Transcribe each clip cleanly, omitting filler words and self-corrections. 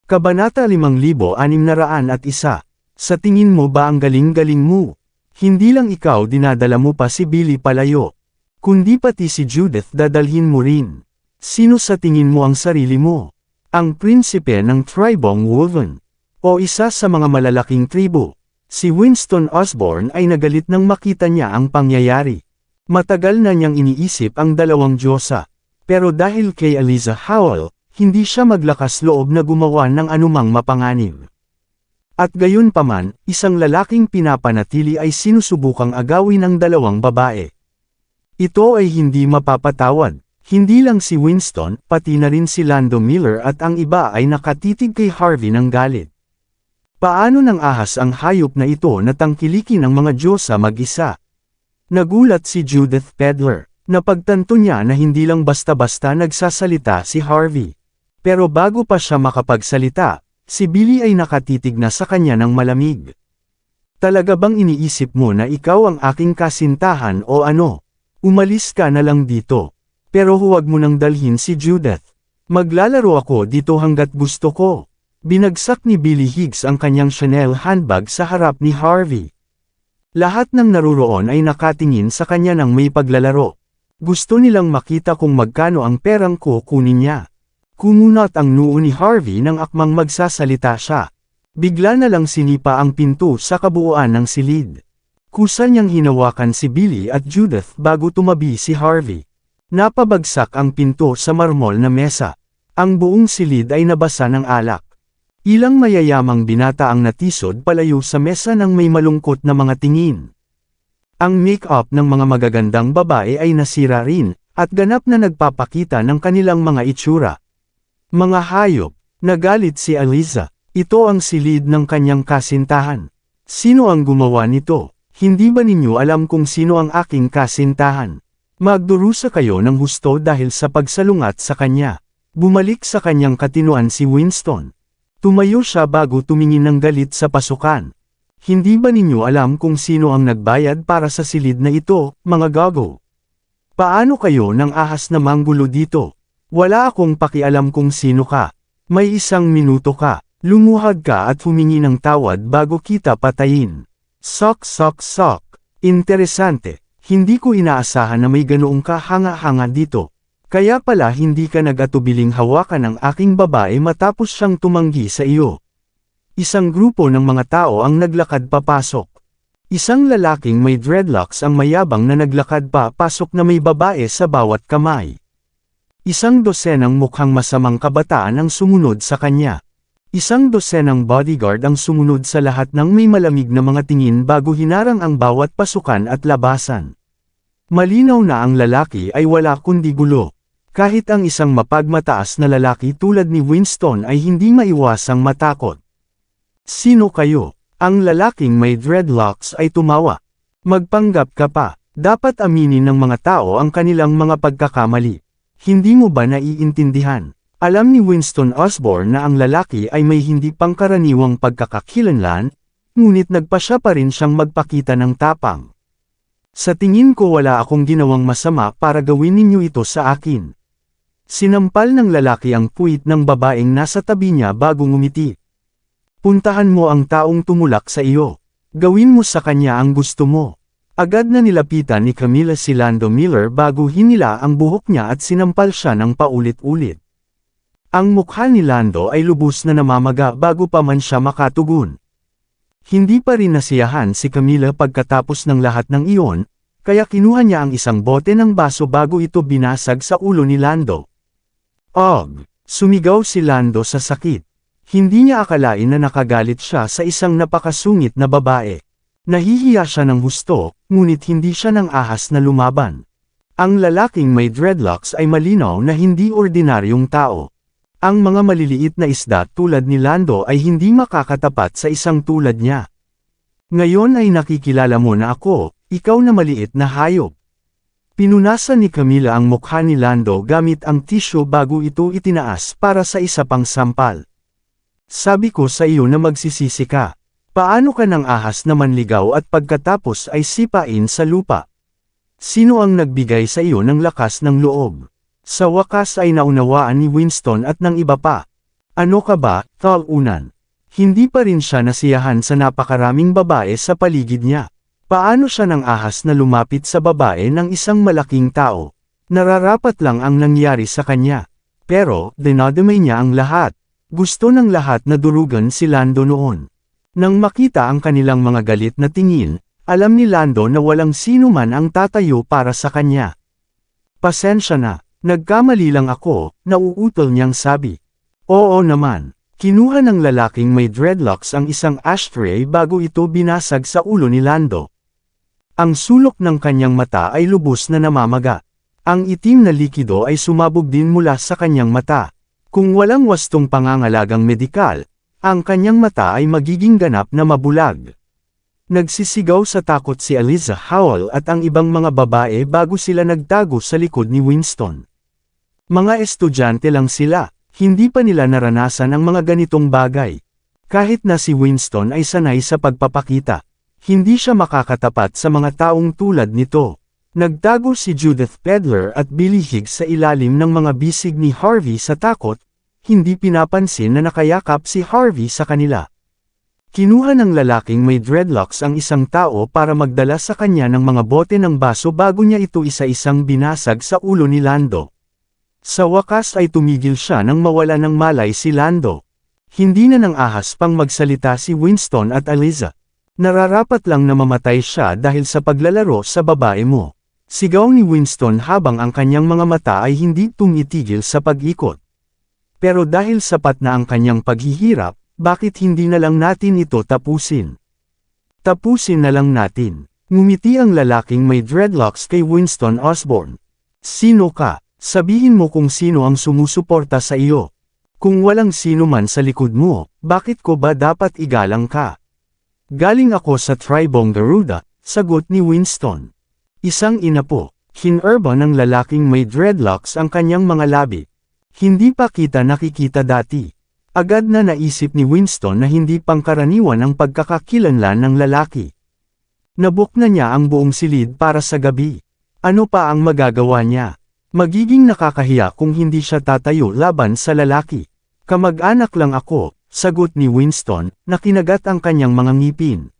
Kabanata 5601. Sa tingin mo ba ang galing-galing mo? Hindi lang ikaw dinadala mo pa si Billy palayo. Kundi pati si Judith dadalhin mo rin. Sino sa tingin mo ang sarili mo? Ang prinsipe ng tribong Woven. O isa sa mga malalaking tribo. Si Winston Osborn ay nagalit nang makita niya ang pangyayari. Matagal na niyang iniisip ang dalawang Diyosa. Pero dahil kay Eliza Howell, hindi siya maglakas loob na gumawa ng anumang mapanganib. At gayon paman, isang lalaking pinapanatili ay sinusubukang agawin ang dalawang babae. Ito ay hindi mapapatawad. Hindi lang si Winston, pati na rin si Lando Miller at ang iba ay nakatitig kay Harvey ng galit. Paano nang ahas ang hayop na ito na tangkilikin ang mga Diyosa mag-isa? Nagulat si Judith Pedler. Napagtanto niya na hindi lang basta-basta nagsasalita si Harvey. Pero bago pa siya makapagsalita, si Billy ay nakatitig na sa kanya ng malamig. Talaga bang iniisip mo na ikaw ang aking kasintahan o ano? Umalis ka na lang dito. Pero huwag mo nang dalhin si Judith. Maglalaro ako dito hanggat gusto ko. Binagsak ni Billy Higgs ang kanyang Chanel handbag sa harap ni Harvey. Lahat ng naruroon ay nakatingin sa kanya ng may paglalaro. Gusto nilang makita kung magkano ang perang kukunin niya. Kumunat ang noo ni Harvey nang akmang magsasalita siya. Bigla na lang sinipa ang pinto sa kabuuan ng silid. Kusa niyang hinawakan si Billy at Judith bago tumabi si Harvey. Napabagsak ang pinto sa marmol na mesa. Ang buong silid ay nabasa ng alak. Ilang mayayamang binata ang natisod palayo sa mesa ng may malungkot na mga tingin. Ang make-up ng mga magagandang babae ay nasira rin, at ganap na nagpapakita ng kanilang mga itsura. Mga hayop, nagalit si Eliza. Ito ang silid ng kanyang kasintahan. Sino ang gumawa nito? Hindi ba ninyo alam kung sino ang aking kasintahan? Magdurusa kayo ng husto dahil sa pagsalungat sa kanya. Bumalik sa kanyang katinuan si Winston. Tumayo siya bago tumingin ng galit sa pasukan. Hindi ba ninyo alam kung sino ang nagbayad para sa silid na ito, mga gago? Paano kayo nang ahas na manggulo dito? Wala akong pakialam kung sino ka. May 1 minuto ka. Lumuhad ka at humingi ng tawad bago kita patayin. Sok. Interesante. Hindi ko inaasahan na may ganoong kahanga-hanga dito. Kaya pala hindi ka nag-atubiling hawakan ang aking babae matapos siyang tumanggi sa iyo. Isang grupo ng mga tao ang naglakad papasok. Isang lalaking may dreadlocks ang mayabang na naglakad papasok na may babae sa bawat kamay. Isang dosenang mukhang masamang kabataan ang sumunod sa kanya. Isang dosenang bodyguard ang sumunod sa lahat ng may malamig na mga tingin bago hinarang ang bawat pasukan at labasan. Malinaw na ang lalaki ay wala kundi gulo. Kahit ang isang mapagmataas na lalaki tulad ni Winston ay hindi maiwasang matakot. Sino kayo? Ang lalaking may dreadlocks ay tumawa. Magpanggap ka pa. Dapat aminin ng mga tao ang kanilang mga pagkakamali. Hindi mo ba naiintindihan? Alam ni Winston Osborn na ang lalaki ay may hindi pangkaraniwang pagkakakilanlan, ngunit nagpasya pa rin siyang magpakita ng tapang. Sa tingin ko wala akong ginawang masama para gawin ninyo ito sa akin. Sinampal ng lalaki ang puwit ng babaeng nasa tabi niya bago ngumiti. Puntahan mo ang taong tumulak sa iyo. Gawin mo sa kanya ang gusto mo. Agad na nilapitan ni Camila si Lando Miller bago hinila ang buhok niya at sinampal siya ng paulit-ulit. Ang mukha ni Lando ay lubos na namamaga bago pa man siya makatugon. Hindi pa rin nasiyahan si Camila pagkatapos ng lahat ng iyon, kaya kinuha niya ang isang bote ng baso bago ito binasag sa ulo ni Lando. Og! Sumigaw si Lando sa sakit. Hindi niya akalain na nakagalit siya sa isang napakasungit na babae. Nahihiya siya ng husto, ngunit hindi siya nang ahas na lumaban. Ang lalaking may dreadlocks ay malinaw na hindi ordinaryong tao. Ang mga maliliit na isda tulad ni Lando ay hindi makakatapat sa isang tulad niya. Ngayon ay nakikilala mo na ako, ikaw na maliit na hayop. Pinunasan ni Camila ang mukha ni Lando gamit ang tissue bago ito itinaas para sa isa pang sampal. Sabi ko sa iyo na magsisisi ka. Paano ka nang ahas na manligaw at pagkatapos ay sipain sa lupa? Sino ang nagbigay sa iyo ng lakas ng loob? Sa wakas ay naunawaan ni Winston at ng iba pa. Ano ka ba, talunan? Hindi pa rin siya nasiyahan sa napakaraming babae sa paligid niya. Paano siya nang ahas na lumapit sa babae ng isang malaking tao? Nararapat lang ang nangyari sa kanya. Pero, dinadamay niya ang lahat. Gusto ng lahat na durugan si Lando noon. Nang makita ang kanilang mga galit na tingin, alam ni Lando na walang sino man ang tatayo para sa kanya. Pasensya na, nagkamali lang ako, nauutol niyang sabi. Oo naman. Kinuha ng lalaking may dreadlocks ang isang ashtray bago ito binasag sa ulo ni Lando. Ang sulok ng kanyang mata ay lubos na namamaga. Ang itim na likido ay sumabog din mula sa kanyang mata. Kung walang wastong pangangalagang medikal, ang kanyang mata ay magiging ganap na mabulag. Nagsisigaw sa takot si Eliza Howell at ang ibang mga babae bago sila nagtago sa likod ni Winston. Mga estudyante lang sila, hindi pa nila naranasan ang mga ganitong bagay. Kahit na si Winston ay sanay sa pagpapakita, hindi siya makakatapat sa mga taong tulad nito. Nagtago si Judith Pedler at Billy Higgs sa ilalim ng mga bisig ni Harvey sa takot, hindi pinapansin na nakayakap si Harvey sa kanila. Kinuha ng lalaking may dreadlocks ang isang tao para magdala sa kanya ng mga bote ng baso bago niya ito isa-isang binasag sa ulo ni Lando. Sa wakas ay tumigil siya nang mawala ng malay si Lando. Hindi na nang ahas pang magsalita si Winston at Eliza. Nararapat lang na mamatay siya dahil sa paglalaro sa babae mo. Sigaw ni Winston habang ang kanyang mga mata ay hindi tumitigil sa pag-ikot. Pero dahil sapat na ang kanyang paghihirap, bakit hindi na lang natin ito tapusin? Tapusin na lang natin. Ngumiti ang lalaking may dreadlocks kay Winston Osborn. Sino ka? Sabihin mo kung sino ang sumusuporta sa iyo. Kung walang sino man sa likod mo, bakit ko ba dapat igalang ka? Galing ako sa Tribong Garuda, sagot ni Winston. Isang ina po, kinurba ng lalaking may dreadlocks ang kanyang mga labi. Hindi pa kita nakikita dati. Agad na naisip ni Winston na hindi pangkaraniwan ang pagkakakilanlan ng lalaki. Nabuk na niya ang buong silid para sa gabi. Ano pa ang magagawa niya? Magiging nakakahiya kung hindi siya tatayo laban sa lalaki. Kamag-anak lang ako, sagot ni Winston, na kinagat ang kanyang mga ngipin.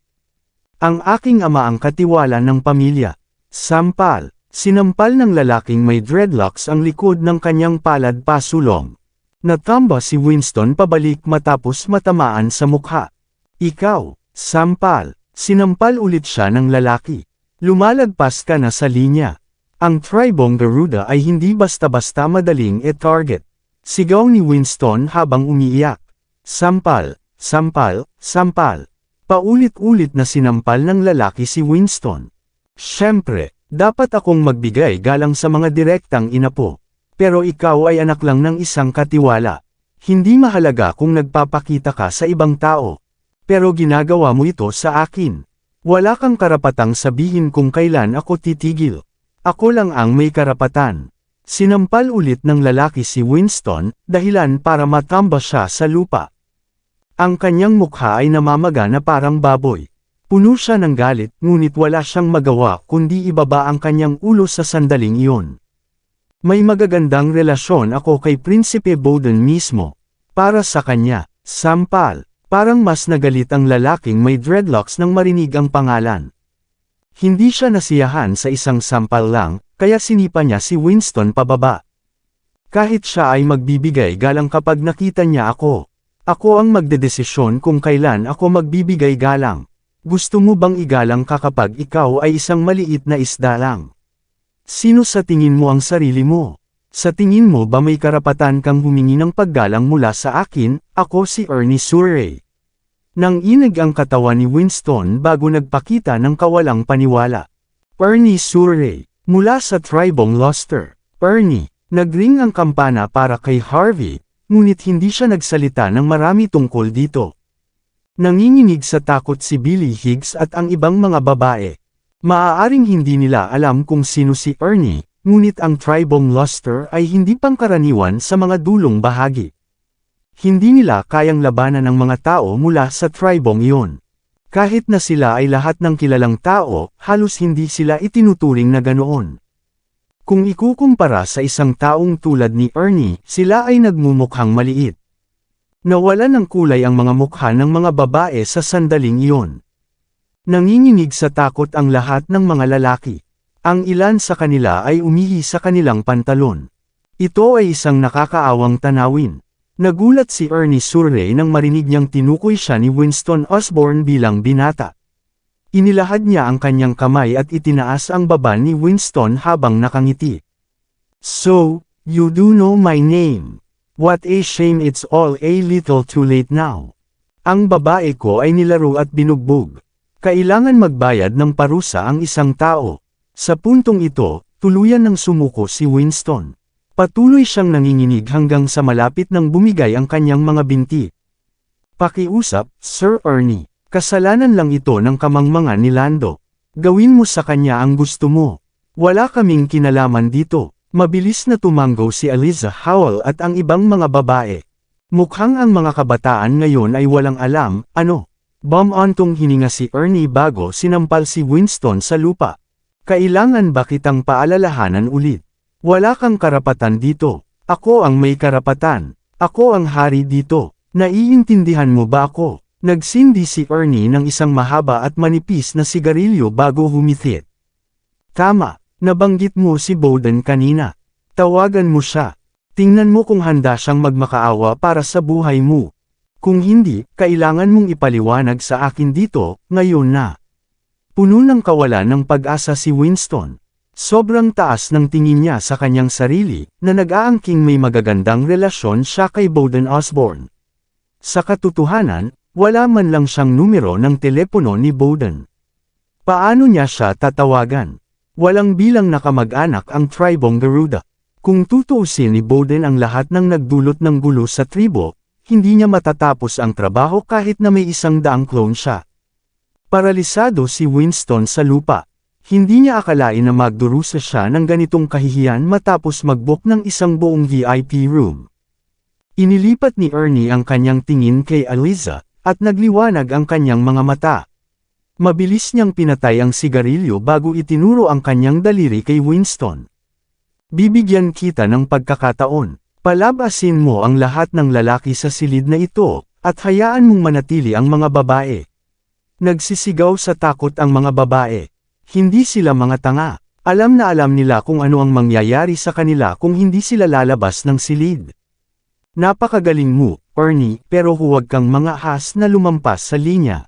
Ang aking ama ang katiwala ng pamilya. Sampal, sinampal ng lalaking may dreadlocks ang likod ng kanyang palad pasulong. Natamba si Winston pabalik matapos matamaan sa mukha. Ikaw, sampal, sinampal ulit siya ng lalaki. Lumalagpas ka na sa linya. Ang Tribong Garuda ay hindi basta-basta madaling e-target. Sigaw ni Winston habang umiiyak. Sampal, sampal, sampal. Paulit-ulit na sinampal ng lalaki si Winston. Siyempre, dapat akong magbigay galang sa mga direktang inapo. Pero ikaw ay anak lang ng isang katiwala. Hindi mahalaga kung nagpapakita ka sa ibang tao. Pero ginagawa mo ito sa akin. Wala kang karapatang sabihin kung kailan ako titigil. Ako lang ang may karapatan. Sinampal ulit ng lalaki si Winston, dahilan para matamba siya sa lupa. Ang kanyang mukha ay namamaga na parang baboy. Puno siya ng galit ngunit wala siyang magawa kundi ibaba ang kanyang ulo sa sandaling iyon. May magagandang relasyon ako kay Prinsipe Bowden mismo. Para sa kanya, sampal, parang mas nagalit ang lalaking may dreadlocks nang marinig ang pangalan. Hindi siya nasiyahan sa isang sampal lang, kaya sinipa niya si Winston pababa. Kahit siya ay magbibigay galang kapag nakita niya ako. Ako ang magdedesisyon kung kailan ako magbibigay galang. Gusto mo bang igalang ka kapag ikaw ay isang maliit na isda lang? Sino sa tingin mo ang sarili mo? Sa tingin mo ba may karapatan kang humingi ng paggalang mula sa akin? Ako si Ernie Surrey. Nang inig ang katawan ni Winston bago nagpakita ng kawalang paniwala. Ernie Surrey, mula sa Tribong Gloucester. Ernie, nagring ang kampana para kay Harvey, ngunit hindi siya nagsalita ng marami tungkol dito. Nanginginig sa takot si Billy Higgs at ang ibang mga babae. Maaaring hindi nila alam kung sino si Ernie, ngunit ang Tribong Gloucester ay hindi pangkaraniwan sa mga dulong bahagi. Hindi nila kayang labanan ng mga tao mula sa tribong iyon. Kahit na sila ay lahat ng kilalang tao, halos hindi sila itinuturing na ganoon. Kung ikukumpara sa isang taong tulad ni Ernie, sila ay nagmumukhang maliit. Nawalan ng kulay ang mga mukha ng mga babae sa sandaling iyon. Nanginginig sa takot ang lahat ng mga lalaki. Ang ilan sa kanila ay umihi sa kanilang pantalon. Ito ay isang nakakaawang tanawin. Nagulat si Ernie Surrey nang marinig niyang tinukoy siya ni Winston Osborn bilang binata. Inilahad niya ang kanyang kamay at itinaas ang baba ni Winston habang nakangiti. "So, you do know my name. What a shame it's all a little too late now." Ang babae ko ay nilaro at binugbog. Kailangan magbayad ng parusa ang isang tao. Sa puntong ito, tuluyan ng sumuko si Winston. Patuloy siyang nanginginig hanggang sa malapit nang bumigay ang kanyang mga binti. "Pakiusap, Sir Ernie. Kasalanan lang ito ng kamangmangan ni Lando. Gawin mo sa kanya ang gusto mo. Wala kaming kinalaman dito." Mabilis na tumanggo si Eliza Howell at ang ibang mga babae. Mukhang ang mga kabataan ngayon ay walang alam, ano? Bumantong hininga si Ernie bago sinampal si Winston sa lupa. "Kailangan ba kitang paalalahanan ulit? Wala kang karapatan dito. Ako ang may karapatan. Ako ang hari dito. Naiintindihan mo ba ako?" Nagsindi si Ernie ng isang mahaba at manipis na sigarilyo bago humithit. "Tama, nabanggit mo si Bowden kanina. Tawagan mo siya. Tingnan mo kung handa siyang magmakaawa para sa buhay mo. Kung hindi, kailangan mong ipaliwanag sa akin dito, ngayon na." Puno ng kawalan ng pag-asa si Winston. Sobrang taas ng tingin niya sa kanyang sarili, na nag-aangking may magagandang relasyon siya kay Bowden Osborn. Sa katotohanan, wala man lang siyang numero ng telepono ni Bowden. Paano niya siya tatawagan? Walang bilang na kamag-anak ang tribong Garuda. Kung tutuusin ni Bowden ang lahat ng nagdulot ng gulo sa tribo, hindi niya matatapos ang trabaho kahit na may 100 clone siya. Paralisado si Winston sa lupa. Hindi niya akalain na magdurusa siya ng ganitong kahihiyan matapos mag-book ng isang buong VIP room. Inilipat ni Ernie ang kanyang tingin kay Eliza, at nagliwanag ang kanyang mga mata. Mabilis niyang pinatay ang sigarilyo bago itinuro ang kanyang daliri kay Winston. "Bibigyan kita ng pagkakataon. Palabasin mo ang lahat ng lalaki sa silid na ito, at hayaan mong manatili ang mga babae." Nagsisigaw sa takot ang mga babae. Hindi sila mga tanga. Alam na alam nila kung ano ang mangyayari sa kanila kung hindi sila lalabas ng silid. "Napakagaling mo, Ernie, pero huwag kang mga has na lumampas sa linya."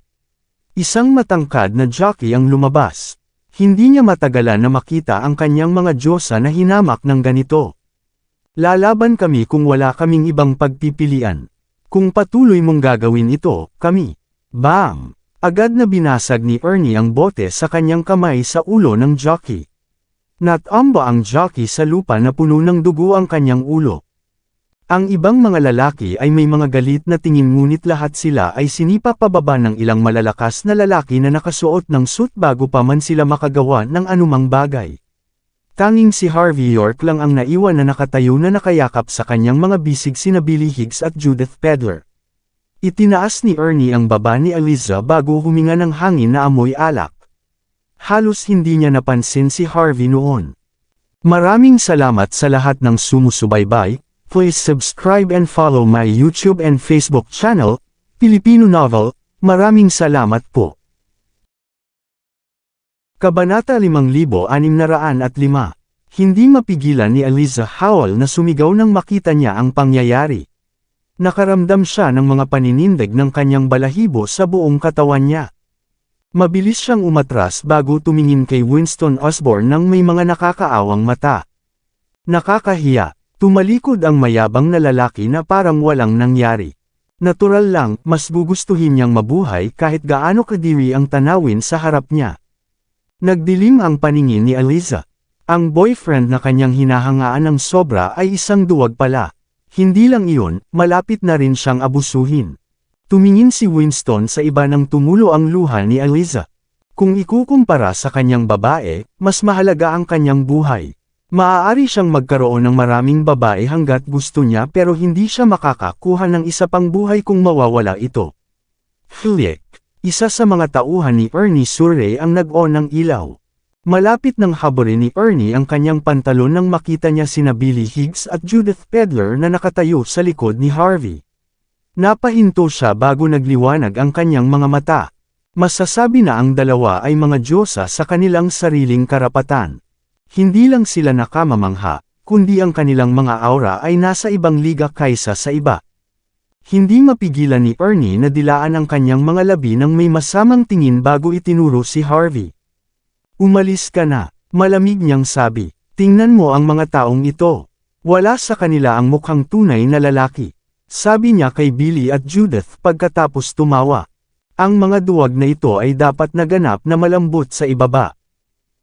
Isang matangkad na jockey ang lumabas. Hindi niya matagalan na makita ang kanyang mga diyosa na hinamak ng ganito. "Lalaban kami kung wala kaming ibang pagpipilian. Kung patuloy mong gagawin ito, kami." Bam! Agad na binasag ni Ernie ang bote sa kanyang kamay sa ulo ng jockey. Natamba ang jockey sa lupa na puno ng dugo ang kanyang ulo. Ang ibang mga lalaki ay may mga galit na tingin ngunit lahat sila ay sinipa pababa ng ilang malalakas na lalaki na nakasuot ng suit bago pa man sila makagawa ng anumang bagay. Tanging si Harvey York lang ang naiwan na nakatayo na nakayakap sa kanyang mga bisig sina Billy Higgs at Judith Pedler. Itinaas ni Ernie ang baba ni Eliza bago huminga ng hangin na amoy alak. Halos hindi niya napansin si Harvey noon. Maraming salamat sa lahat ng sumusubaybay. Please subscribe and follow my YouTube and Facebook channel, Filipino Novel. Maraming salamat po. Kabanata 5605. Hindi mapigilan ni Eliza Howell na sumigaw nang makita niya ang pangyayari. Nakaramdam siya ng mga paninindig ng kanyang balahibo sa buong katawan niya. Mabilis siyang umatras bago tumingin kay Winston Osborn ng may mga nakakaawang mata. "Nakakahiya." Tumalikod ang mayabang na lalaki na parang walang nangyari. Natural lang, mas gugustuhin niyang mabuhay kahit gaano kadiri ang tanawin sa harap niya. Nagdilim ang paningin ni Eliza. Ang boyfriend na kanyang hinahangaan ng sobra ay isang duwag pala. Hindi lang iyon, malapit na rin siyang abusuhin. Tumingin si Winston sa iba nang tumulo ang luha ni Eliza. Kung ikukumpara sa kanyang babae, mas mahalaga ang kanyang buhay. Maaari siyang magkaroon ng maraming babae hanggat gusto niya pero hindi siya makakakuha ng isa pang buhay kung mawawala ito. Flick. Isa sa mga tauhan ni Ernie Surrey ang nag-on ng ilaw. Malapit nang haburin ni Ernie ang kanyang pantalon nang makita niya sina Billy Higgs at Judith Pedler na nakatayo sa likod ni Harvey. Napahinto siya bago nagliwanag ang kanyang mga mata. Masasabi na ang dalawa ay mga diyosa sa kanilang sariling karapatan. Hindi lang sila nakamamangha, kundi ang kanilang mga aura ay nasa ibang liga kaysa sa iba. Hindi mapigilan ni Ernie na dilaan ang kanyang mga labi nang may masamang tingin bago itinuro si Harvey. Umalis ka na, malamig niyang sabi. Tingnan mo ang mga taong ito. Wala sa kanila ang mukhang tunay na lalaki. Sabi niya kay Billy at Judith pagkatapos tumawa. Ang mga duwag na ito ay dapat naganap na malambot sa ibaba.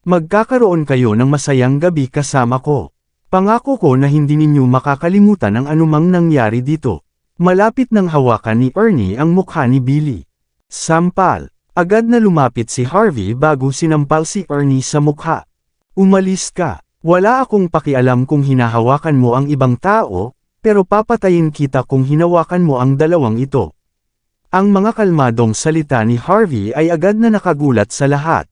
Magkakaroon kayo ng masayang gabi kasama ko. Pangako ko na hindi ninyo makakalimutan ang anumang nangyari dito. Malapit nang hawakan ni Ernie ang mukha ni Billy. Sampal. Agad na lumapit si Harvey bago sinampal si Ernie sa mukha. Umalis ka. Wala akong pakialam kung hinahawakan mo ang ibang tao, pero papatayin kita kung hinawakan mo ang dalawang ito. Ang mga kalmadong salita ni Harvey ay agad na nakagulat sa lahat.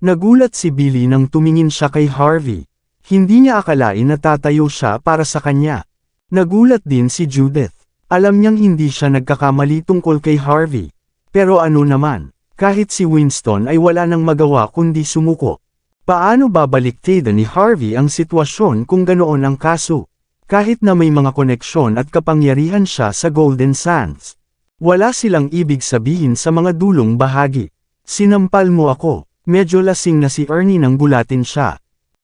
Nagulat si Billy nang tumingin siya kay Harvey. Hindi niya akalain na tatayo siya para sa kanya. Nagulat din si Judith. Alam niyang hindi siya nagkakamali tungkol kay Harvey. Pero ano naman, kahit si Winston ay wala nang magawa kundi sumuko. Paano babaliktaran ni Harvey ang sitwasyon kung ganoon ang kaso? Kahit na may mga koneksyon at kapangyarihan siya sa Golden Sands. Wala silang ibig sabihin sa mga dulong bahagi. Sinampal mo ako. Medyo lasing na si Ernie nang gulatin siya.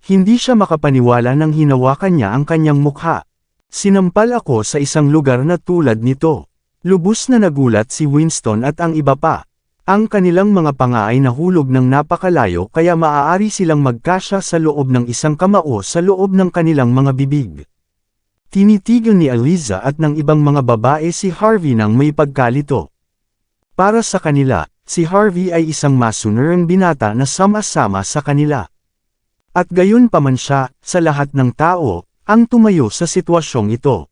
Hindi siya makapaniwala nang hinawakan niya ang kanyang mukha. Sinampal ako sa isang lugar na tulad nito. Lubos na nagulat si Winston at ang iba pa. Ang kanilang mga panga ay nahulog ng napakalayo kaya maaari silang magkasya sa loob ng isang kamao sa loob ng kanilang mga bibig. Tinitigan ni Eliza at ng ibang mga babae si Harvey nang may pagkalito. Para sa kanila, si Harvey ay isang masunerang binata na sama-sama sa kanila. At gayon pa man siya, sa lahat ng tao, ang tumayo sa sitwasyong ito.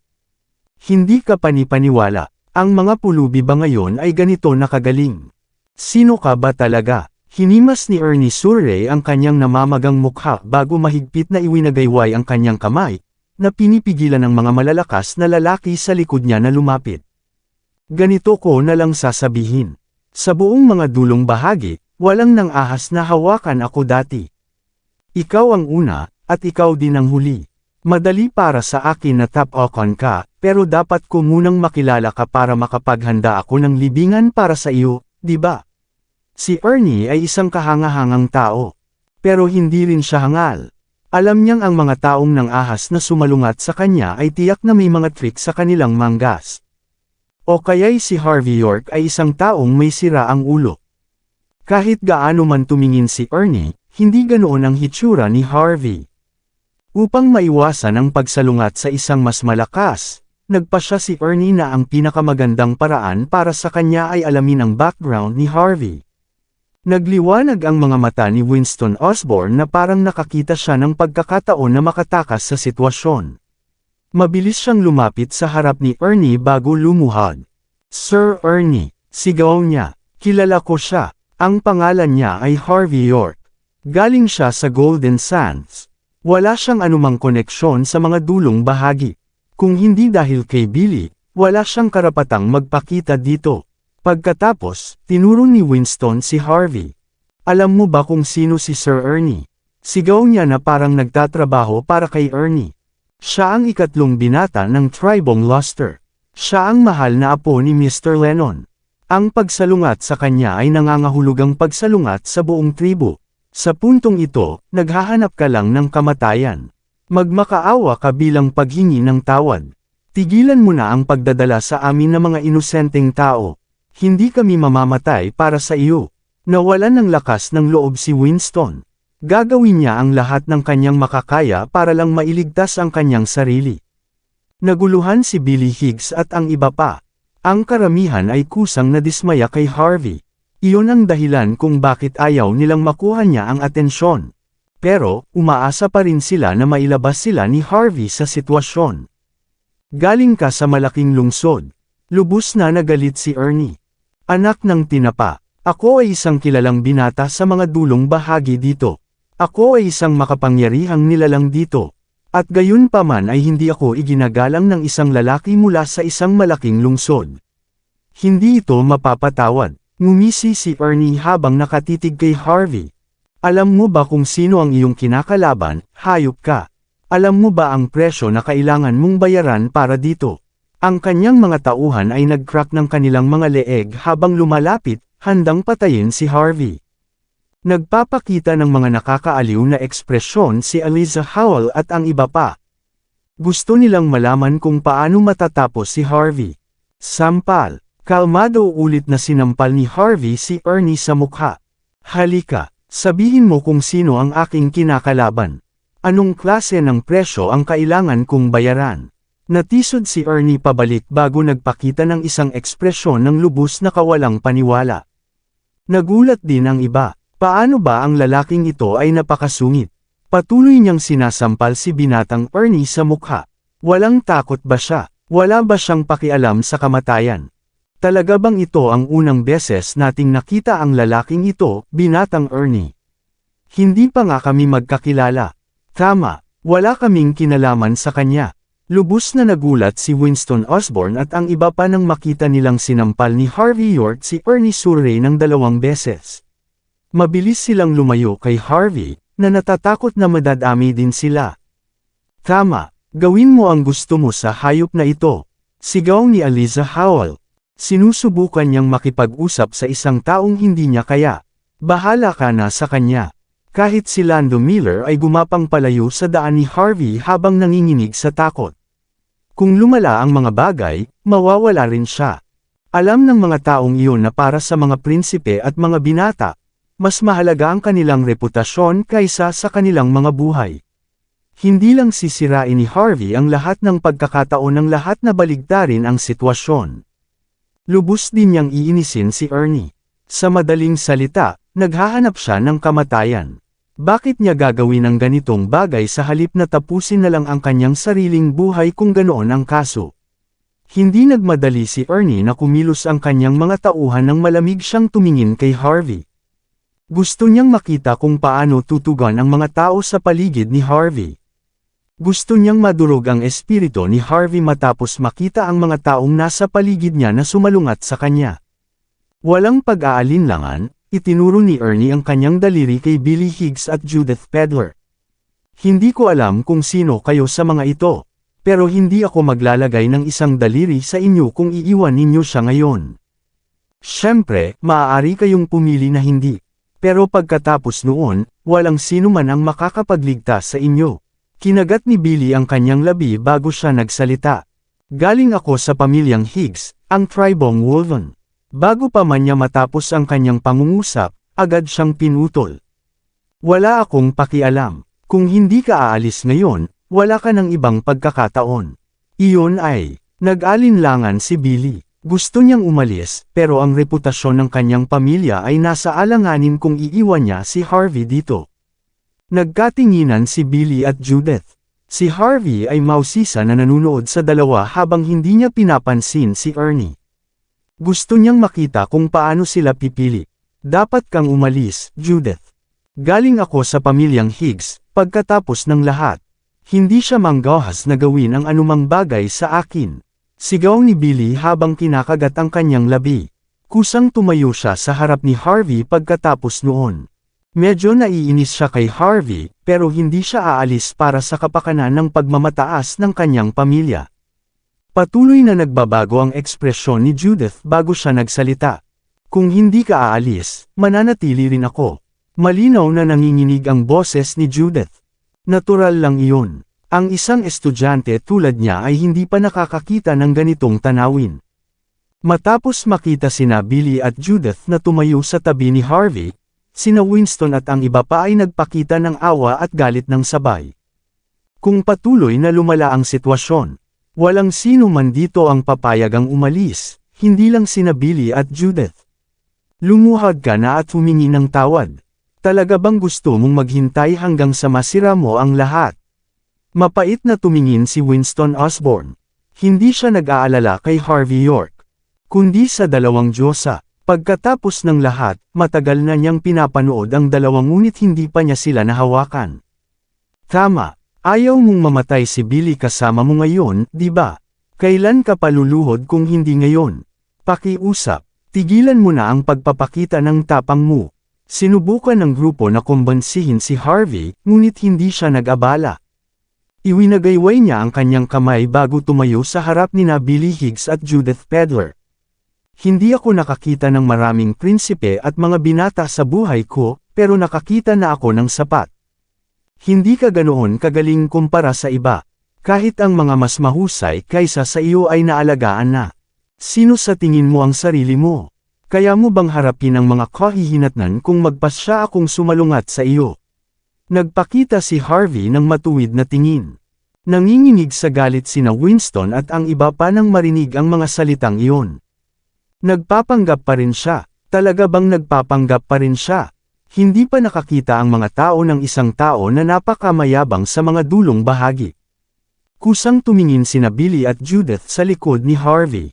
Hindi ka panipaniwala, ang mga pulubi ba ngayon ay ganito nakagaling? Sino ka ba talaga? Hinimas ni Ernie Surrey ang kanyang namamagang mukha bago mahigpit na iwinagayway ang kanyang kamay, na pinipigilan ng mga malalakas na lalaki sa likod niya na lumapit. Ganito ko na lang sasabihin. Sa buong mga dulong bahagi, walang nang ahas na hawakan ako dati. Ikaw ang una, at ikaw din ang huli. Madali para sa akin na tap-okon ka, pero dapat ko munang makilala ka para makapaghanda ako ng libingan para sa iyo, di ba? Si Ernie ay isang kahangahangang tao. Pero hindi rin siya hangal. Alam niyang ang mga taong nang ahas na sumalungat sa kanya ay tiyak na may mga trick sa kanilang manggas. O kaya'y si Harvey York ay isang taong may sira ang ulo. Kahit gaano man tumingin si Ernie, hindi ganoon ang hitsura ni Harvey. Upang maiwasan ang pagsalungat sa isang mas malakas, nagpasya si Ernie na ang pinakamagandang paraan para sa kanya ay alamin ang background ni Harvey. Nagliwanag ang mga mata ni Winston Osborn na parang nakakita siya ng pagkakataon na makatakas sa sitwasyon. Mabilis siyang lumapit sa harap ni Ernie bago lumuhod. Sir Ernie, sigaw niya, kilala ko siya, ang pangalan niya ay Harvey York. Galing siya sa Golden Sands. Wala siyang anumang koneksyon sa mga dulong bahagi. Kung hindi dahil kay Billy, wala siyang karapatang magpakita dito. Pagkatapos, tinuro ni Winston si Harvey. Alam mo ba kung sino si Sir Ernie? Sigaw niya na parang nagtatrabaho para kay Ernie. Siya ang ikatlong binata ng tribong Luster. Siya ang mahal na apo ni Mr. Lennon. Ang pagsalungat sa kanya ay nangangahulugang pagsalungat sa buong tribo. Sa puntong ito, naghahanap ka lang ng kamatayan. Magmakaawa ka bilang paghingi ng tawad. Tigilan mo na ang pagdadala sa amin ng mga inosenteng tao. Hindi kami mamamatay para sa iyo. Nawalan ng lakas ng loob si Winston. Gagawin niya ang lahat ng kanyang makakaya para lang mailigtas ang kanyang sarili. Naguluhan si Billy Higgs at ang iba pa. Ang karamihan ay kusang nadismaya kay Harvey. Iyon ang dahilan kung bakit ayaw nilang makuha niya ang atensyon. Pero, umaasa pa rin sila na mailabas sila ni Harvey sa sitwasyon. Galing ka sa malaking lungsod. Lubos na nagalit si Ernie. Anak ng tinapa, ako ay isang kilalang binata sa mga dulong bahagi dito. Ako ay isang makapangyarihang nilalang dito. At gayon pa man ay hindi ako iginagalang ng isang lalaki mula sa isang malaking lungsod. Hindi ito mapapatawad. Ngumisi si Ernie habang nakatitig kay Harvey. Alam mo ba kung sino ang iyong kinakalaban, hayop ka? Alam mo ba ang presyo na kailangan mong bayaran para dito? Ang kanyang mga tauhan ay nag-crack ng kanilang mga leeg habang lumalapit, handang patayin si Harvey. Nagpapakita ng mga nakakaaliw na ekspresyon si Eliza Howell at ang iba pa. Gusto nilang malaman kung paano matatapos si Harvey. Sampal. Kalmado ulit na sinampal ni Harvey si Ernie sa mukha. Halika, sabihin mo kung sino ang aking kinakalaban. Anong klase ng presyo ang kailangan kong bayaran? Natisod si Ernie pabalik bago nagpakita ng isang ekspresyon ng lubos na kawalang paniwala. Nagulat din ang iba. Paano ba ang lalaking ito ay napakasungit? Patuloy niyang sinasampal si binatang Ernie sa mukha. Walang takot ba siya? Wala ba siyang pakialam sa kamatayan? Talaga bang ito ang unang beses nating nakita ang lalaking ito, binatang Ernie? Hindi pa nga kami magkakilala. Tama, wala kaming kinalaman sa kanya. Lubos na nagulat si Winston Osborn at ang iba pa nang makita nilang sinampal ni Harvey York si Ernie Surrey ng 2 beses. Mabilis silang lumayo kay Harvey, na natatakot na madadami din sila. Tama, gawin mo ang gusto mo sa hayop na ito. Sigaw ni Eliza Howell. Sinusubukan niyang makipag-usap sa isang taong hindi niya kaya. Bahala ka na sa kanya. Kahit si Lando Miller ay gumapang palayo sa daan ni Harvey habang nanginginig sa takot. Kung lumala ang mga bagay, mawawala rin siya. Alam ng mga taong iyon na para sa mga prinsipe at mga binata, mas mahalaga ang kanilang reputasyon kaysa sa kanilang mga buhay. Hindi lang sisirain ni Harvey ang lahat ng pagkakataon ng lahat na baligtarin ang sitwasyon. Lubos din niyang iinisin si Ernie. Sa madaling salita, naghahanap siya ng kamatayan. Bakit niya gagawin ang ganitong bagay sa halip na tapusin na lang ang kanyang sariling buhay kung ganoon ang kaso? Hindi nagmadali si Ernie na kumilos ang kanyang mga tauhan nang malamig siyang tumingin kay Harvey. Gusto niyang makita kung paano tutugan ang mga tao sa paligid ni Harvey. Gusto niyang madurog ang espiritu ni Harvey matapos makita ang mga taong nasa paligid niya na sumalungat sa kanya. Walang pag-aalinlangan, itinuro ni Ernie ang kanyang daliri kay Billy Higgs at Judith Pedler. Hindi ko alam kung sino kayo sa mga ito, pero hindi ako maglalagay ng isang daliri sa inyo kung iiwan ninyo siya ngayon. Siyempre, maaari kayong pumili na hindi. Pero pagkatapos noon, walang sino man ang makakapagligtas sa inyo. Kinagat ni Billy ang kanyang labi bago siya nagsalita. Galing ako sa pamilyang Higgs, ang tribong Wolven. Bago pa man niya matapos ang kanyang pangungusap, agad siyang pinutol. Wala akong pakialam. Kung hindi ka aalis ngayon, wala ka ng ibang pagkakataon. Iyon ay, nag-alinlangan si Billy. Gusto niyang umalis, pero ang reputasyon ng kanyang pamilya ay nasa alanganin kung iiwan niya si Harvey dito. Nagkatinginan si Billy at Judith. Si Harvey ay mausisa na nanunood sa dalawa habang hindi niya pinapansin si Ernie. Gusto niyang makita kung paano sila pipili. Dapat kang umalis, Judith. Galing ako sa pamilyang Higgs, pagkatapos ng lahat. Hindi siya manggahas na gawin ang anumang bagay sa akin. Sigaw ni Billy habang kinakagat ang kanyang labi. Kusang tumayo siya sa harap ni Harvey pagkatapos noon. Medyo naiinis siya kay Harvey, pero hindi siya aalis para sa kapakanan ng pagmamataas ng kanyang pamilya. Patuloy na nagbabago ang ekspresyon ni Judith bago siya nagsalita. Kung hindi ka aalis, mananatili rin ako. Malinaw na nanginginig ang boses ni Judith. Natural lang iyon. Ang isang estudyante tulad niya ay hindi pa nakakakita ng ganitong tanawin. Matapos makita sina Billy at Judith na tumayo sa tabi ni Harvey, sina Winston at ang iba pa ay nagpakita ng awa at galit ng sabay. Kung patuloy na lumala ang sitwasyon, walang sino man dito ang papayagang umalis, hindi lang sina Billy at Judith. Lumuhad ka na at humingi ng tawad. Talaga bang gusto mong maghintay hanggang sa masira mo ang lahat? Mapait na tumingin si Winston Osborn. Hindi siya nag-aalala kay Harvey York, kundi sa dalawang Diyosa. Pagkatapos ng lahat, matagal na niyang pinapanood ang dalawang ngunit hindi pa niya sila nahawakan. Tama, Ayaw mong mamatay si Billy kasama mo ngayon, di ba? Kailan ka paluluhod kung hindi ngayon? Pakiusap, tigilan mo na ang pagpapakita ng tapang mo. Sinubukan ng grupo na kumbansihin si Harvey, ngunit hindi siya nag-abala. Iwinagayway niya ang kanyang kamay bago tumayo sa harap nina Billy Higgs at Judith Pedler. Hindi ako nakakita ng maraming prinsipe at mga binata sa buhay ko, pero nakakita na ako ng sapat. Hindi ka ganoon kagaling kumpara sa iba. Kahit ang mga mas mahusay kaysa sa iyo ay naalagaan na. Sino sa tingin mo ang sarili mo? Kaya mo bang harapin ang mga kahihinatnan kung magpasya akong sumalungat sa iyo? Nagpakita si Harvey ng matuwid na tingin. Nanginginig sa galit sina Winston at ang iba pa nang marinig ang mga salitang iyon. Nagpapanggap pa rin siya. Talaga bang nagpapanggap pa rin siya? Hindi pa nakakita ang mga tao ng isang tao na napakamayabang sa mga dulong bahagi. Kusang tumingin sina Billy at Judith sa likod ni Harvey.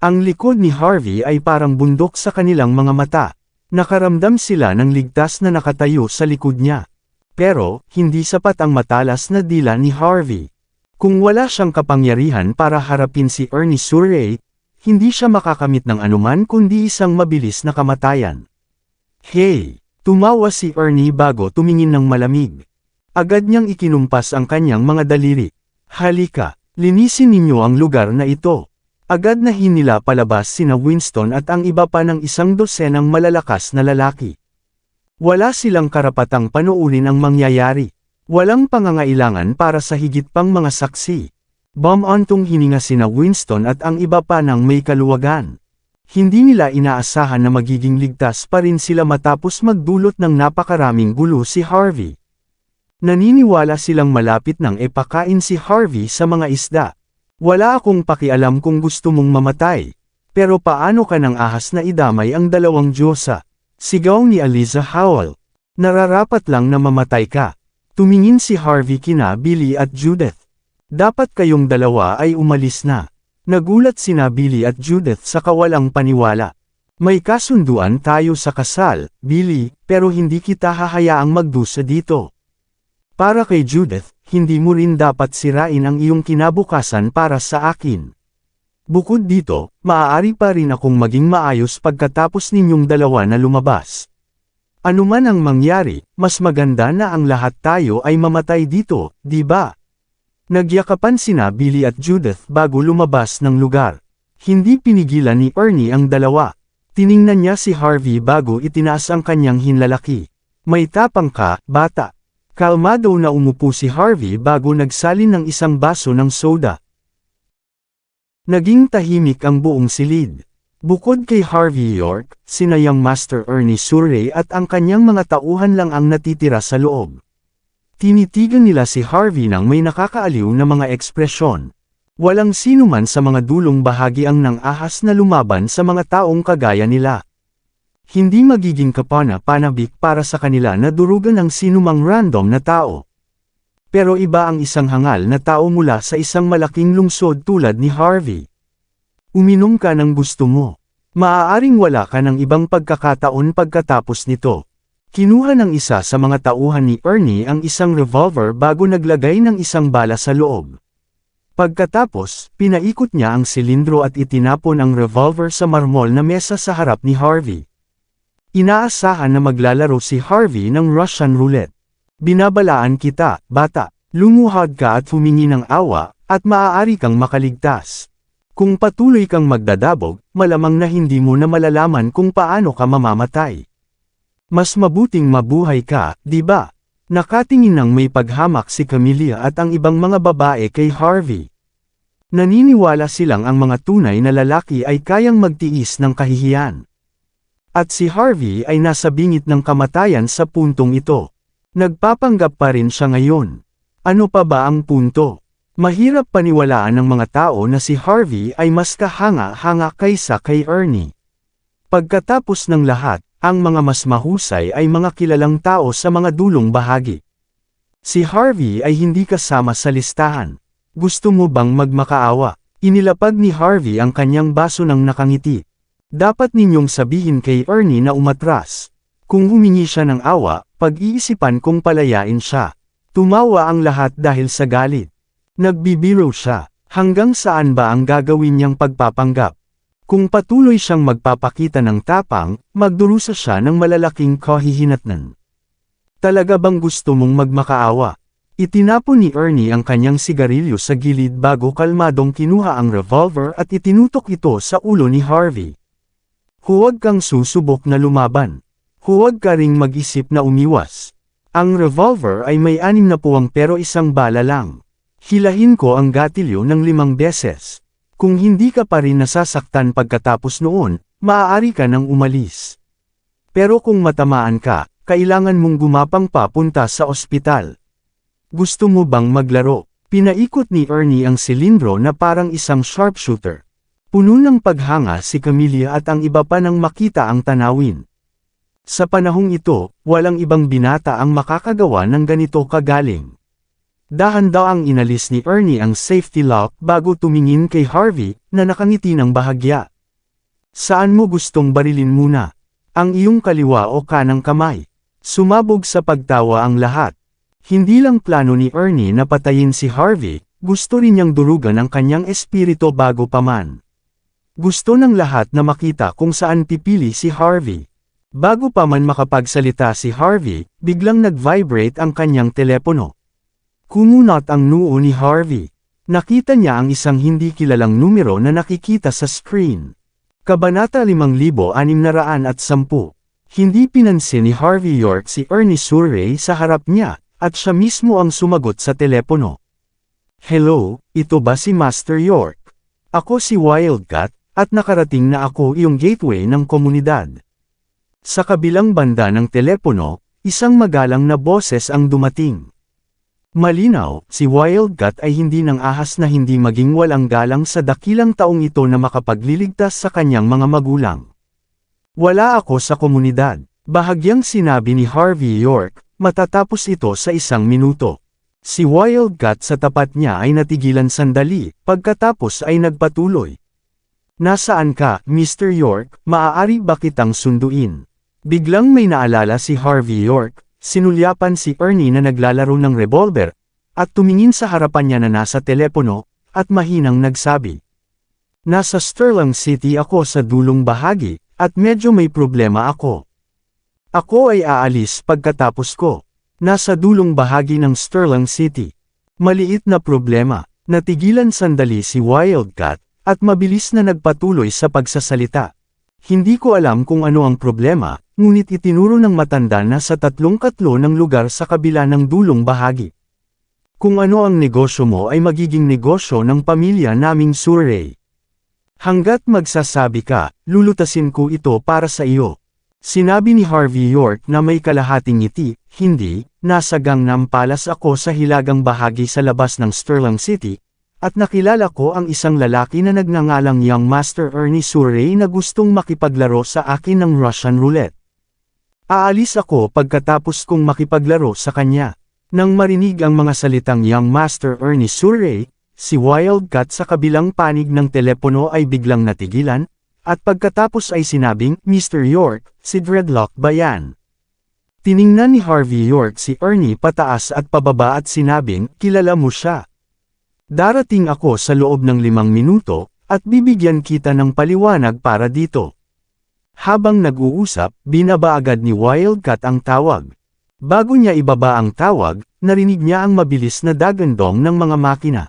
Ang likod ni Harvey ay parang bundok sa kanilang mga mata. Nakaramdam sila ng ligtas na nakatayo sa likod niya. Pero, hindi sapat ang matalas na dila ni Harvey. Kung wala siyang kapangyarihan para harapin si Ernie Surrey, hindi siya makakamit ng anuman kundi isang mabilis na kamatayan. Hey! Tumawa si Ernie bago tumingin ng malamig. Agad niyang ikinumpas ang kanyang mga daliri. Halika, linisin ninyo ang lugar na ito. Agad na hinila palabas sina Winston at ang iba pa ng 100 malalakas na lalaki. Wala silang karapatang panoorin ang mangyayari. Walang pangangailangan para sa higit pang mga saksi. Bumantong hininga sina Winston at ang iba pa ng may kaluwagan. Hindi nila inaasahan na magiging ligtas pa rin sila matapos magdulot ng napakaraming gulo si Harvey. Naniniwala silang malapit nang ipakain si Harvey sa mga isda. Wala akong pakialam kung gusto mong mamatay. Pero paano ka nang ahas na idamay ang dalawang Diyosa? Sigaw ni Eliza Howell. Nararapat lang na mamatay ka. Tumingin si Harvey kina Billy at Judith. Dapat kayong dalawa ay umalis na. Nagulat sina Billy at Judith sa kawalang paniwala. May kasunduan tayo sa kasal, Billy, pero hindi kita hahayaang magdusa dito. Para kay Judith, hindi mo rin dapat sirain ang iyong kinabukasan para sa akin. Bukod dito, maaari pa rin akong maging maayos pagkatapos ninyong dalawa na lumabas. Ano man ang mangyari, mas maganda na ang lahat tayo ay mamatay dito, di ba? Nagyakapan sina Billy at Judith bago lumabas ng lugar. Hindi pinigilan ni Ernie ang dalawa. Tiningnan niya si Harvey bago itinaas ang kanyang hinlalaki. May tapang ka, bata. Kalmado na umupo si Harvey bago nagsalin ng isang baso ng soda. Naging tahimik ang buong silid. Bukod kay Harvey York, sina Young Master Ernie Surrey at ang kanyang mga tauhan lang ang natitira sa loob. Tinitigan nila si Harvey nang may nakakaaliw na mga ekspresyon. Walang sino man sa mga dulong bahagi ang nang-ahas na lumaban sa mga taong kagaya nila. Hindi magiging kapana-panabik para sa kanila na durugan ng sinumang random na tao. Pero iba ang isang hangal na tao mula sa isang malaking lungsod tulad ni Harvey. Uminom ka ng gusto mo. Maaaring wala ka ng ibang pagkakataon pagkatapos nito. Kinuha ng isa sa mga tauhan ni Ernie ang isang revolver bago naglagay ng isang bala sa loob. Pagkatapos, pinaikot niya ang silindro at itinapon ang revolver sa marmol na mesa sa harap ni Harvey. Inaasahan na maglalaro si Harvey ng Russian roulette. Binabalaan kita, bata. Lumuhod ka at humingi ng awa, at maaari kang makaligtas. Kung patuloy kang magdadabog, malamang na hindi mo na malalaman kung paano ka mamamatay. Mas mabuting mabuhay ka, di ba? Nakatingin ng may paghamak si Camilla at ang ibang mga babae kay Harvey. Naniniwala silang ang mga tunay na lalaki ay kayang magtiis ng kahihiyan. At si Harvey ay nasa bingit ng kamatayan sa puntong ito. Nagpapanggap pa rin siya ngayon. Ano pa ba ang punto? Mahirap paniwalaan ng mga tao na si Harvey ay mas kahanga-hanga kaysa kay Ernie. Pagkatapos ng lahat, ang mga mas mahusay ay mga kilalang tao sa mga dulong bahagi. Si Harvey ay hindi kasama sa listahan. Gusto mo bang magmakaawa? Inilapag ni Harvey ang kanyang baso ng nakangiti. Dapat ninyong sabihin kay Ernie na umatras. Kung humingi siya ng awa, pag-iisipan kong palayain siya. Tumawa ang lahat dahil sa galit. Nagbibiro siya, hanggang saan ba ang gagawin niyang pagpapanggap? Kung patuloy siyang magpapakita ng tapang, magdurusa siya ng malalaking kahihinatnan. Talaga bang gusto mong magmakaawa? Itinapon ni Ernie ang kanyang sigarilyo sa gilid bago kalmadong kinuha ang revolver at itinutok ito sa ulo ni Harvey. Huwag kang susubok na lumaban. Huwag ka ring mag-isip na umiwas. Ang revolver ay may 6 na puwang pero isang bala lang. Hilahin ko ang gatilyo ng 5 beses. Kung hindi ka pa rin nasasaktan pagkatapos noon, maaari ka nang umalis. Pero kung matamaan ka, kailangan mong gumapang papunta sa ospital. Gusto mo bang maglaro? Pinaikot ni Ernie ang silindro na parang isang sharpshooter. Puno ng paghanga si Camilla at ang iba pa nang makita ang tanawin. Sa panahong ito, walang ibang binata ang makakagawa ng ganito kagaling. Dahan-dahang inalis ni Ernie ang safety lock bago tumingin kay Harvey na nakangiti ng bahagya. Saan mo gustong barilin muna? Ang iyong kaliwa o kanang kamay? Sumabog sa pagtawa ang lahat. Hindi lang plano ni Ernie na patayin si Harvey, gusto rin niyang durugan ang kanyang espiritu bago pa man. Gusto ng lahat na makita kung saan pipili si Harvey. Bago pa man makapagsalita si Harvey, biglang nag-vibrate ang kanyang telepono. Kumunot ang noo ni Harvey. Nakita niya ang isang hindi kilalang numero na nakikita sa screen. Kabanata 5610. Hindi pinansin ni Harvey York si Ernie Surrey sa harap niya, at siya mismo ang sumagot sa telepono. Hello, ito ba si Master York? Ako si Wildcat, at nakarating na ako iyong gateway ng komunidad. Sa kabilang banda ng telepono, isang magalang na boses ang dumating. Malinaw, si Wildcat ay hindi nang ahas na hindi maging walang galang sa dakilang taong ito na makapagliligtas sa kanyang mga magulang. Wala ako sa komunidad, bahagyang sinabi ni Harvey York, matatapos ito sa 1 minuto. Si Wildcat sa tapat niya ay natigilan sandali, pagkatapos ay nagpatuloy. Nasaan ka, Mr. York, maaari ba kitang sunduin? Biglang may naalala si Harvey York, sinulyapan si Ernie na naglalaro ng revolver, at tumingin sa harapan niya na nasa telepono, at mahinang nagsabi. Nasa Sterling City ako sa dulong bahagi, at medyo may problema ako. Ako ay aalis pagkatapos ko. Nasa dulong bahagi ng Sterling City. Maliit na problema, natigilan sandali si Wildcat, at mabilis na nagpatuloy sa pagsasalita. Hindi ko alam kung ano ang problema, ngunit itinuro ng matanda na sa 3 katlo ng lugar sa kabila ng dulong bahagi. Kung ano ang negosyo mo ay magiging negosyo ng pamilya naming Surrey. Hanggat magsasabi ka, lulutasin ko ito para sa iyo. Sinabi ni Harvey York na may kalahating ngiti, hindi, nasa Gangnam Palace ako sa hilagang bahagi sa labas ng Sterling City, at nakilala ko ang isang lalaki na nagngangalang Young Master Ernie Surrey na gustong makipaglaro sa akin ng Russian roulette. Aalis ako pagkatapos kong makipaglaro sa kanya. Nang marinig ang mga salitang Young Master Ernie Surrey, si Wildcat sa kabilang panig ng telepono ay biglang natigilan, at pagkatapos ay sinabing, Mr. York, si Dreadlock ba yan? Tiningnan ni Harvey York si Ernie pataas at pababa at sinabing, kilala mo siya. Darating ako sa loob ng 5 minuto, at bibigyan kita ng paliwanag para dito. Habang nag-uusap, binaba agad ni Wildcat ang tawag. Bago niya ibaba ang tawag, narinig niya ang mabilis na dagandong ng mga makina.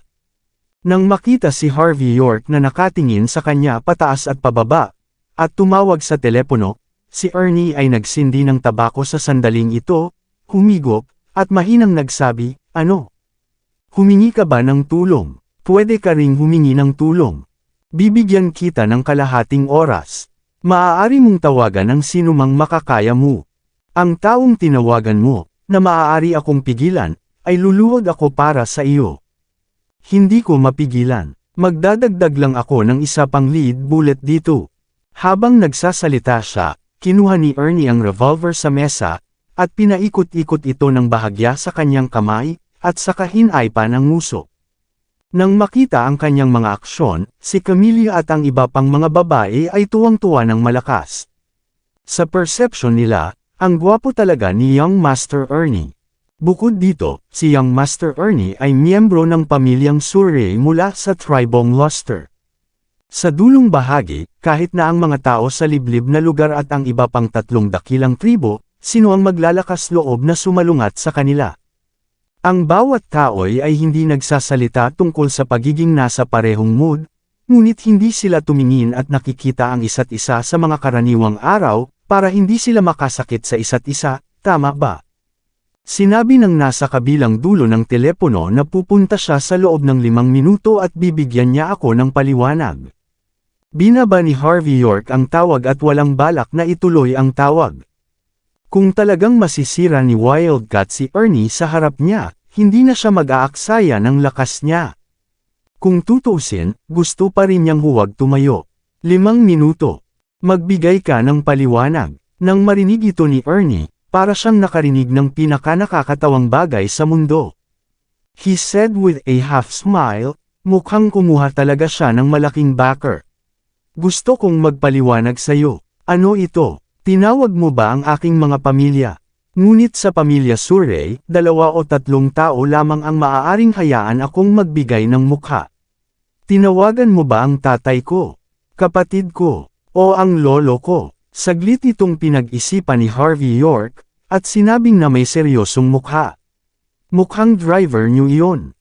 Nang makita si Harvey York na nakatingin sa kanya pataas at pababa, at tumawag sa telepono, si Ernie ay nagsindi ng tabako sa sandaling ito, humigop, at mahinang nagsabi, ano? Humingi ka ba ng tulong? Pwede ka ring humingi ng tulong. Bibigyan kita ng kalahating oras. Maaari mong tawagan ang sinumang makakaya mo. Ang taong tinawagan mo, na maaari akong pigilan, ay luluwag ako para sa iyo. Hindi ko mapigilan. Magdadagdag lang ako ng isa pang lead bullet dito. Habang nagsasalita siya, kinuha ni Ernie ang revolver sa mesa, at pinaikot-ikot ito ng bahagya sa kanyang kamay, at saka hinay pa ng nguso. Nang makita ang kanyang mga aksyon, si Camilla at ang iba pang mga babae ay tuwang-tuwa ng malakas. Sa perception nila, ang gwapo talaga ni Young Master Ernie. Bukod dito, si Young Master Ernie ay miyembro ng pamilyang Surrey mula sa tribong Gloucester. Sa dulong bahagi, kahit na ang mga tao sa liblib na lugar at ang iba pang 3 dakilang tribo, sino ang maglalakas loob na sumalungat sa kanila? Ang bawat tao ay hindi nagsasalita tungkol sa pagiging nasa parehong mood, ngunit hindi sila tumingin at nakikita ang isa't isa sa mga karaniwang araw, para hindi sila makasakit sa isa't isa, tama ba? Sinabi ng nasa kabilang dulo ng telepono na pupunta siya sa loob ng 5 minuto at bibigyan niya ako ng paliwanag. Binaba ni Harvey York ang tawag at walang balak na ituloy ang tawag. Kung talagang masisira ni Wildcat si Ernie sa harap niya, hindi na siya mag-aaksaya ng lakas niya. Kung tutuusin, gusto pa rin niyang huwag tumayo. 5 minuto. Magbigay ka ng paliwanag. Nang marinig ito ni Ernie, para siyang nakarinig ng pinakanakakatawang bagay sa mundo. He said with a half smile, mukhang kumuha talaga siya ng malaking backer. Gusto kong magpaliwanag sa'yo. Ano ito? Tinawag mo ba ang aking mga pamilya? Ngunit sa pamilya Surrey, 2 o 3 tao lamang ang maaaring hayaan akong magbigay ng mukha. Tinawagan mo ba ang tatay ko? Kapatid ko? O ang lolo ko? Saglit itong pinag-isipan ni Harvey York, at sinabing na may seryosong mukha. Mukhang driver niyo iyon.